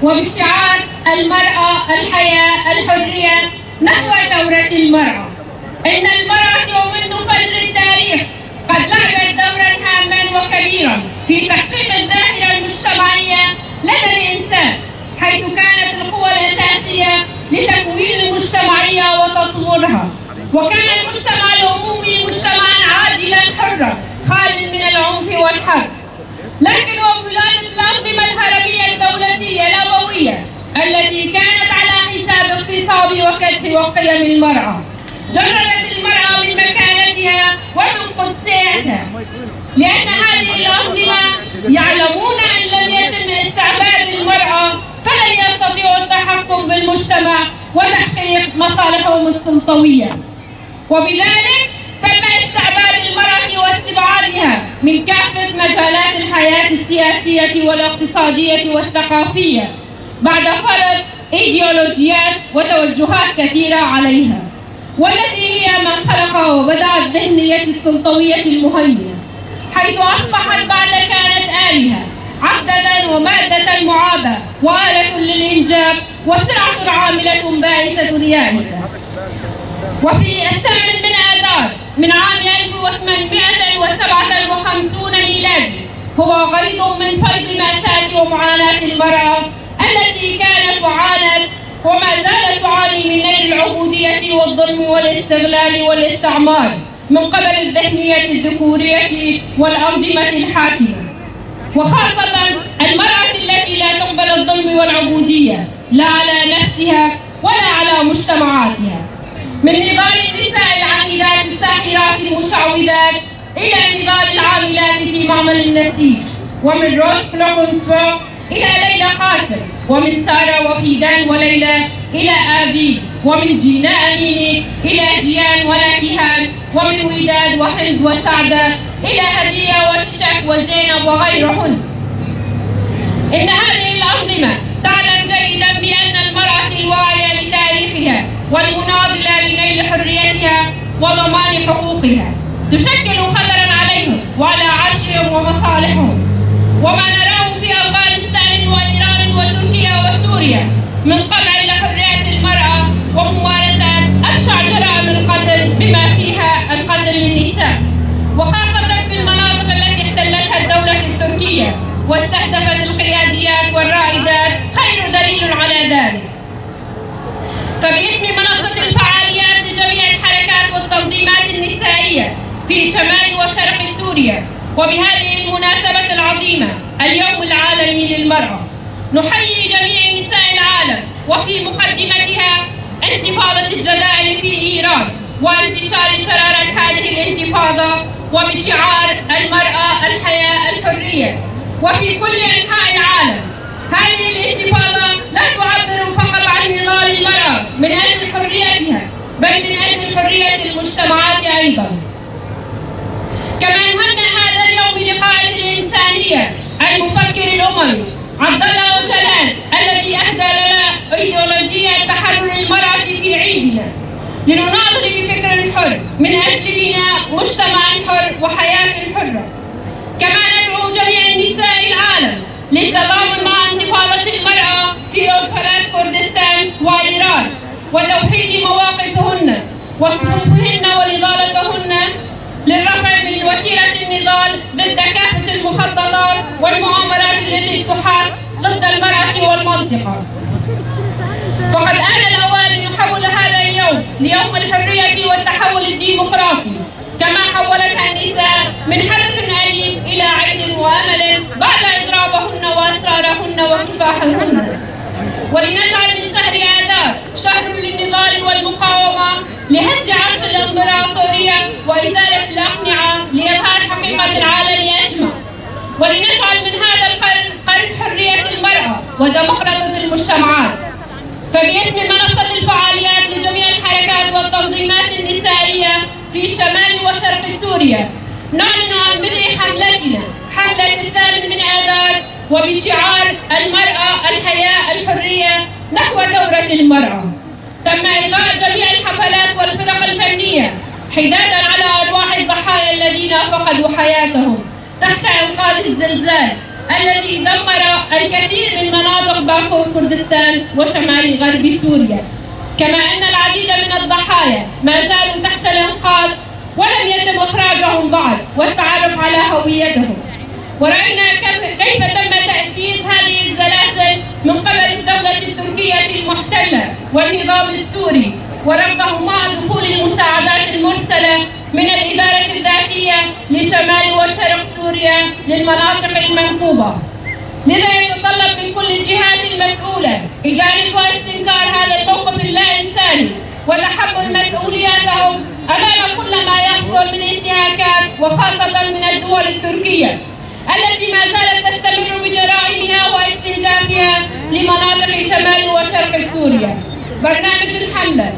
وبشعار المرأة الحياة الحرية نحو ثورة المرأة. إن المرأة منذ فجر التاريخ قد لعبت دورا هاما وكبيرا في تحقيق الظاهرة المجتمعية لدى الإنسان، حيث كانت القوى الأساسية لتكوين المجتمعية وتطويرها. وكان المجتمع العمومي مجتمعا عادلا حرا خال من العنف والحرب. لكن وولادة الأنظمة الهرمية الدولتية الأبوية التي كانت على حساب اغتصاب وكبت وقيم المرأة جردت المرأة من مكانتها ومن قدسيتها، لأن هذه الأنظمة يعلمون أن لم يتم استعباد المرأة فلن يستطيعوا التحكم بالمجتمع وتحقيق مصالحهم السلطوية. وبذلك تم استعباد المرأة واستبعادها من كافة مجالات الحياة السياسية والاقتصادية والثقافية بعد فرض إيديولوجيات وتوجهات كثيرة عليها، والتي هي من خلق وبدأ الذهنية السلطوية المهيمنة، حيث أصبحت بعد كانت آلهة عبدة ومادة معابة وآلة للإنجاب وسرعة عاملة بائسة ريائسة. وفي 8 من آذار من عام 1857 ميلادي هو غريض من فرض مأساة ومعاناة المرأة التي كانت تعاني وما زالت تعاني من نيل العبودية والظلم والاستغلال والاستعمار من قبل الذهنية الذكورية والأنظمة الحاكمة، وخاصة المرأة التي لا تقبل الظلم والعبودية لا على نفسها ولا على مجتمعاتها. من نضال النساء العميلات الساحرات المشعوذات إلى نضال العاملات في معمل النسيج، ومن روز فلوكنثروب إلى ليلى قاسم، ومن سارة وفيدان وليلى إلى آبي، ومن جينا أميني إلى جيان ونكهان، ومن وداد وهند وسعدة إلى هدية وشك وزينب وغيرهن. إن هذه الأنظمة تعلم جيدا بأن المرأة الواعية لتاريخها والمناضلة لنيل حريتها وضمان حقوقها تشكل خطرا عليهم وعلى عرشهم ومصالحهم. وما نراه في أفغانستان وإيران وتركيا وسوريا من قمع لحرية المرأة وممارسات أبشع جرائم القتل بما فيها القتل للنساء، وخاصة في المناطق التي احتلتها الدولة التركية واستهدفت القياديات والرائدات خير دليل على ذلك. فباسم منصة الفعاليات لجميع الحركات والتنظيمات النسائية في شمال وشرق سوريا، وبهذه المناسبة العظيمة اليوم العالمي للمرأة، نحيي جميع نساء العالم وفي مقدمتها انتفاضة الجدائل في إيران وانتشار شرارة هذه الانتفاضة وبشعار المرأة الحياة الحرية وفي كل أنحاء العالم. هذه الانتفاضة لا تعبر فقط عن نضال المرأة من أجل حريتها، بل من أجل حرية المجتمعات أيضا. كما نهنئ هذا اليوم لقائد الإنسانية المفكر الأممي عبد الله أوجلان الذي أهدى لنا إيديولوجية تحرر المرأة في عيدنا، لنناضل بفكر حر من أجل بناء مجتمع حر وحياة حرة. كما ندعو جميع نساء العالم للتضامن مع انتفاضة المرأة في روشلات كردستان وإيران وتوحيد مواقفهن وصفوفهن ونضالتهن للرفع من وتيرة النضال ضد كافة المخططات والمؤامرات التي تحاك ضد المرأة والمنطقة. فقد آن الأوان أن نحول هذا اليوم ليوم الحرية والتحول الديمقراطي، كما حولتها النساء من حدث أليم إلى عيد وأمل بعد إضرابهن وأسرارهن وكفاحهن. ولنجعل من شهر آذار شهر للنضال والمقاومة لهز عرش الإمبراطورية وإزالة الأقنعة لإظهار حقيقة العالم أجمع. ولنجعل من هذا قرن حرية المرأة وديمقراطية المجتمعات. فباسم منصة الفعاليات لجميع الحركات والتنظيمات النسائية في شمال وشرق سوريا نعلن عن بدء حملتنا، حملة 8 من آذار، وبشعار المرأة الحياة الحرية نحو ثورة المرأة. تم إلغاء جميع الحفلات والفرق الفنية حدادا على أرواح الضحايا الذين فقدوا حياتهم تحت إنقاذ الزلزال الذي دمر الكثير من مناطق باكو كردستان وشمال غرب سوريا، كما أن العديد من الضحايا ما زالوا تحت الإنقاذ ولم يتم إخراجهم بعد والتعرف على هويتهم. ورأينا كيف تم تأسيس هذه الزلازل من قبل الدولة التركية المحتلة والنظام السوري، ورفضه مع دخول المساعدات المرسلة من الإدارة الذاتية لشمال وشرق سوريا للمناطق المنكوبة. لذا يتطلب من كل الجهات المسؤولة إدارة واستنكار هذا الموقف اللا إنساني وتحمل مسؤولياتهم أمام كل ما يحصل من انتهاكات، وخاصة من الدول التركية التي ما زالت تستمر بجرائمها واستهدافها لمناطق شمال وشرق سوريا. برنامج الحملة: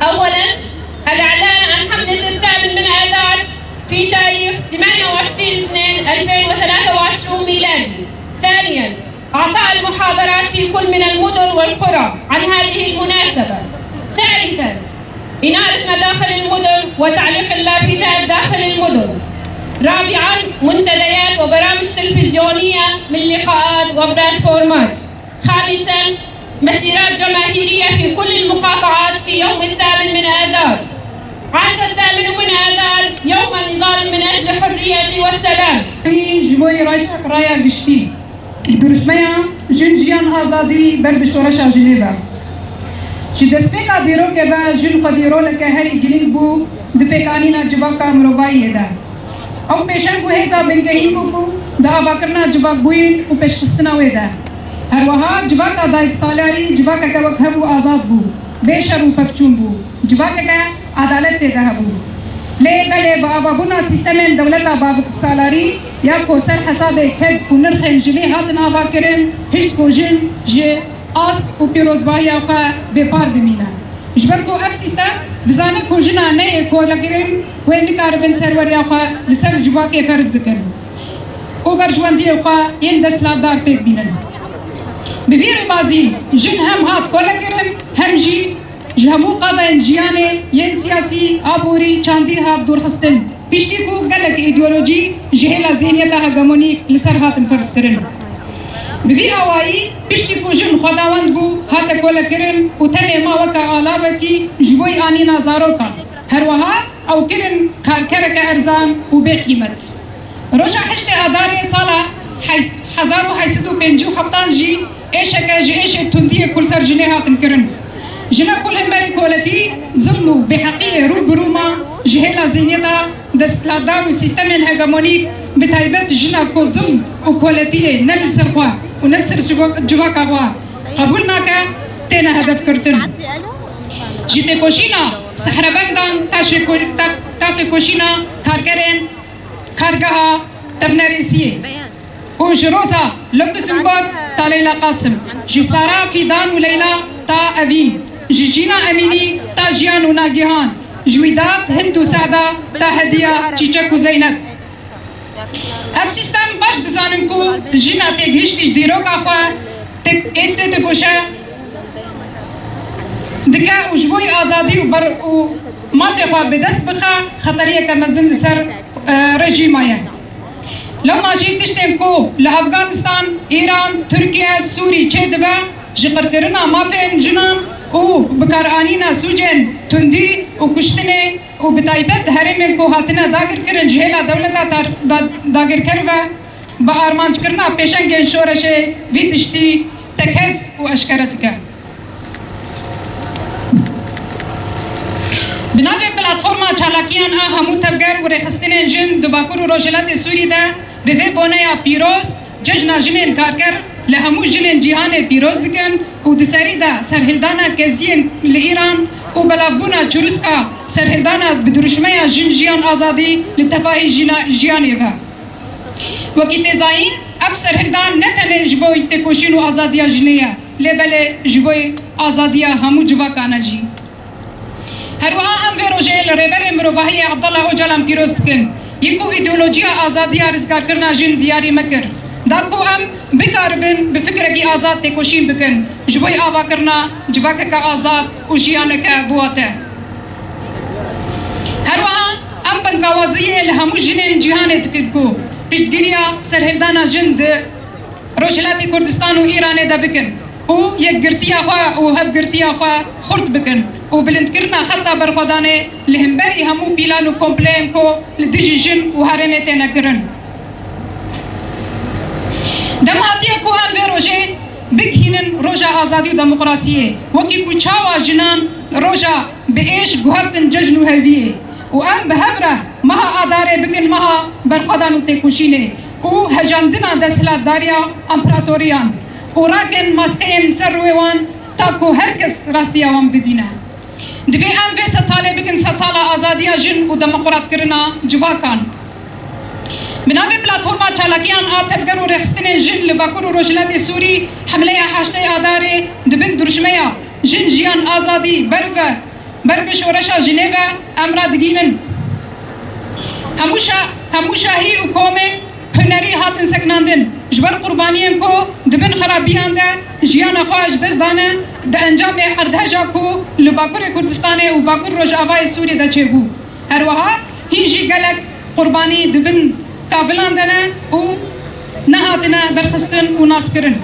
أولاً الإعلان عن حملة 8 آذار في تاريخ 28/2/2023 ميلادي. ثانياً أعطاء المحاضرات في كل من المدن والقرى عن هذه المناسبة. ثالثاً إنارة مداخل المدن وتعليق اللافتات داخل المدن. رابعاً منتديات وبرامج تلفزيونية من لقاءات وبلاتفورمات. خامساً مسيرات جماهيرية في كل المقاطعات في يوم 8 آذار. 8 آذار يوم النضال من أجل الحرية والسلام. جبوي رايا گشتی درشمیا جنجیان آزادی بر بشورشا جنیبا جی دسپیکا دیرو که با جن خدیرو لکه هر اگلیل بو دپیکانینا جواکا مروبایی ده او پیشن کو هیزا بنگهی بو دا آباکرنا جواک بوین و پیشخستناوی ده هر وها جواکا دا ایک سالاری جواکا که وقت هبو آزاد بو بیشر و پفچون بو جواکا که عدالت ده هبو لی بله با آبابونا سیستمین دولتا بابک سالاری یا کو سر حساب کد و نرخ جلی هاتن آباکرن هشت کو جن جه آس و پیروزباهی آقا بپار بمینه جبر کو اف سیستم دزانه کو جنا نه کو لگرن و نکار بن سروری آقا لسر جواکی فرض بکن او برجواندی آقا این دستلاتدار پیک بینن بفیر بازی جن هم هات کو لگرن هم جی جهمو قضايا جياني ين سياسي عبوري چاندي هات دور خستن بيشتي کو گلك ايديولوجي جهلا ذهنيتها هجموني لسر هات فرض کرن بفي اوائي بيشتي کو جن خداوند بو هات کولا کرن وتني ما وكا آلاوكي جوي آنينا زاروكا هروها او کرن كاركرك ارزان وبقيمت روشا حشت اداري صالة 1557 جي ايشكا جي ايش تنديه كل سر جنيها تنكرن جنا كل همبري كولتي ظلموا بحقية روبروما جهلا زينيتا دستلادار وسيستم الهجمونيك بتايبت جنا كو ظلم وكولتي نلسر خوا ونلسر جواكا خوا قبولنا كا تينا هدف كرتن جيتي كوشينا سحر بندان تاتي كوشينا كاركرين كارجها تبناريسية وجروزا لوكسمبورغ تا ليلى قاسم جسارا فيدان وليلى تا أفين جيجينا أميني تا جيان وناجيهان جويدات هندو سعدة تا هدية تشيچك وزينب اف سيستم باش دزانمكو جينا تيجيشتيش ديروك أخوا تك انت تبوشا دكا وجبوي آزادي وما في أخوا بدست بخا خطرية كمزن لسر رجيمايا لما جيت تشتمكو لأفغانستان إيران تركيا سوري تشدبا جقر كرنا ما في جنان و بكارانينا سوجن تندي وكشتني وبتايبت هرمن كو هاتنا داگر كرن جهلا دولتا داگر كروا بارمانج كرنا پیشنگن شورشه ويتشتي تكس واشكرتك بنابه بلاتفورما چالاکیان همو تبگر و رخستن جن دباکور و روشلات سوری ده به بونه پیروز جشن جنین کارکر لهمو جنین جهان پیروز دکن و دسری ده سرهلدانا کزین لإیران و بلابونا چروسکا سرهلدانا بدرشمه جن جیان آزادی لتفاهی جیانی و وکی تزاین اف سرهلدان نتنه جبوی تکوشین و آزادیا جنیه لبله جبوی آزادیا همو جواکانا جی هروها هم وروجه لربر مروفاهی عبدالله اوجالان پیروز کن یکو ایدئولوژیا آزادی رزگار کرنا جن دیاری مکر داکو هم بکاربن بفکرکی آزاد تکوشین بکن جوی آوا کرنا جواکک آزاد و جیانک بواته هروها هم بنگاوازیه لهمو جنین جهانت کدکو پشتگیریا سرهدانا جند روجلات کردستان و ایران دا بکن و یک گرتیا خوا و هف گرتیا خوا خورد بکن و بلند کرنا خطا برخودانه لهمبری همو بیلان و کمپلیم کو لدجی جن و هرمت نکرن دماتیا کو هم به روژه بگهینن روژا آزادی و دموکراسیه وکی بوچاوا جنان روژا به ایش گوهرتن ججن و هدیه و ام به هفره مها آداره بگن مها برخودان و تکوشینه و هجاندنا دستلات داریا امپراتوریان و راکن ماسکین سر رویوان تاکو هرکس راستی آوان بدینه دوی ام به ستاله بگن ستاله آزادی جن و دموکرات کرنا جواکان بنابه پلاتفورما چالاکیان آتفگر و رخستن جن لباکور و روجلات سوری حمله حاشته آداره دبن درشمه جن جیان آزادی برو شورشا جنیو امرا دگینن همو شاهی و کومه هنری هاتن سکناندن جبر قربانیان کو دبن خرابیان ده جیان خواهش دست دانه ده انجام اردهجا کو لباکور کردستانه و باکور روجاوای سوری ده چه بو هر وها هینجی گلک قربانی دبن کافلان دنه و نهاتنا درخستن و ناس کرن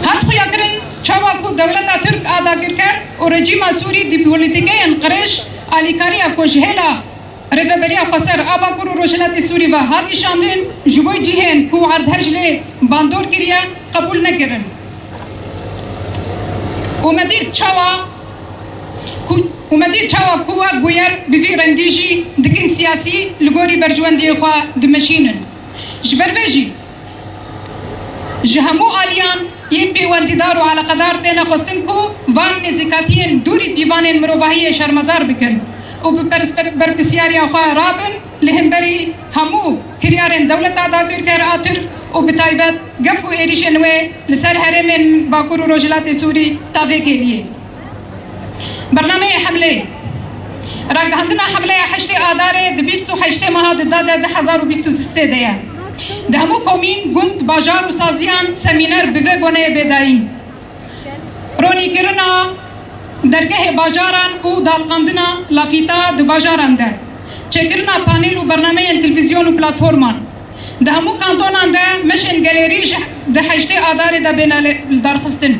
هات خویا کرن چاوا کو دولتا ترک آداگر کر و رژیم سوری دی پولیتیکه انقرش آلیکاری اکوشهلا رفبریا خسر آبا کرو روشلات سوری و هاتی شاندن جبوی جیهن کو عردهجل باندور کریا قبول نکرن ومدید چاوا کوا گویر بوی رنگیجی دکن سیاسی لگوری برجواندی خواه دمشینن جبرویجی جهمو آلیان این پیواندیدار و علاقدار دینا خستن کو وان نزیکاتین دوری پیوان مروواهی شرمزار بکن و برپسیاری خواه رابن لهمبری همو هریارن دولت آداگر کر آتر و بتایبت گفو ایریش انوه لسر حرم باکور و روجلات سوری تاوه کے لیے برنامه حمله راگهندنا حمله 8 آذار 28 ماه 2023 ده ده همو کومین گند باجار و سازیان سمینر به بونه بداین رونی کرنا درگاه باجاران و دالقاندنا لافیتا دو باجاران ده چکرنا پانل و برنامه تلویزیون و پلاتفورمان ده همو کانتونان ده مشن گالریش ده 8 آذار ده بین درخستن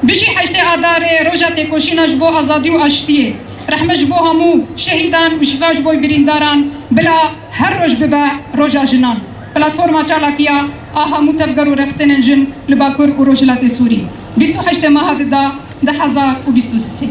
بشی 8 آذار روجا تکوشیناش بو آزادی و آشتیه رحمش بو همو شهیدان و شفاش بو برینداران بلا هر روز ببا روجا جنان پلاتفورما چالاکیا آها متفگر و رخصتن جن لباکور و روجلات سوری 28 ماه 2023